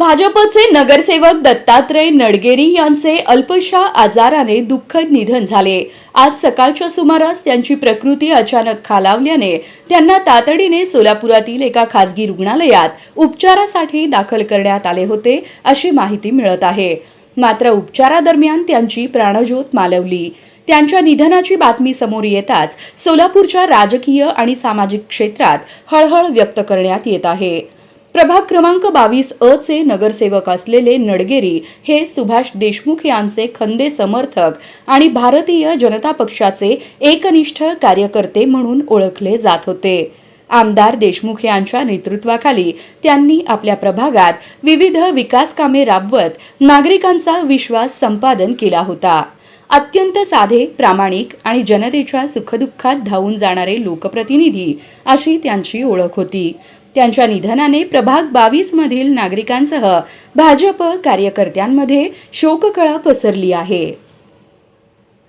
भाजपचे नगरसेवक दत्तात्रय नडगेरी यांचे अल्पशा आजाराने दुःखद निधन झाले। आज सकाळच्या सुमारास त्यांची प्रकृती अचानक खालावल्याने त्यांना तातडीने सोलापुरातील एका खासगी रुग्णालयात उपचारासाठी दाखल करण्यात आले होते, अशी माहिती मिळत आहे। मात्र उपचारादरम्यान त्यांची प्राणज्योत मालवली। त्यांच्या निधनाची बातमी समोर येताच सोलापूरच्या राजकीय आणि सामाजिक क्षेत्रात हळहळ व्यक्त करण्यात येत आहे। प्रभाग क्रमांक 22 अ चे नगरसेवक असलेले नडगेरी हे सुभाष देशमुख यांचे खंदे समर्थक आणि भारतीय जनता पक्षाचे एकनिष्ठ कार्यकर्ते म्हणून ओळखले जात होते। आमदार देशमुख यांच्या नेतृत्वाखाली त्यांनी आपल्या प्रभागात विविध विकास कामे राबवत नागरिकांचा विश्वास संपादन केला होता। अत्यंत साधे, प्रामाणिक आणि जनतेच्या सुखदुःखात धावून जाणारे लोकप्रतिनिधी अशी त्यांची ओळख होती। त्यांच्या निधनाने प्रभाग 22 मधील नागरिकांसह भाजप कार्यकर्त्यांमध्ये शोककळा पसरली आहे।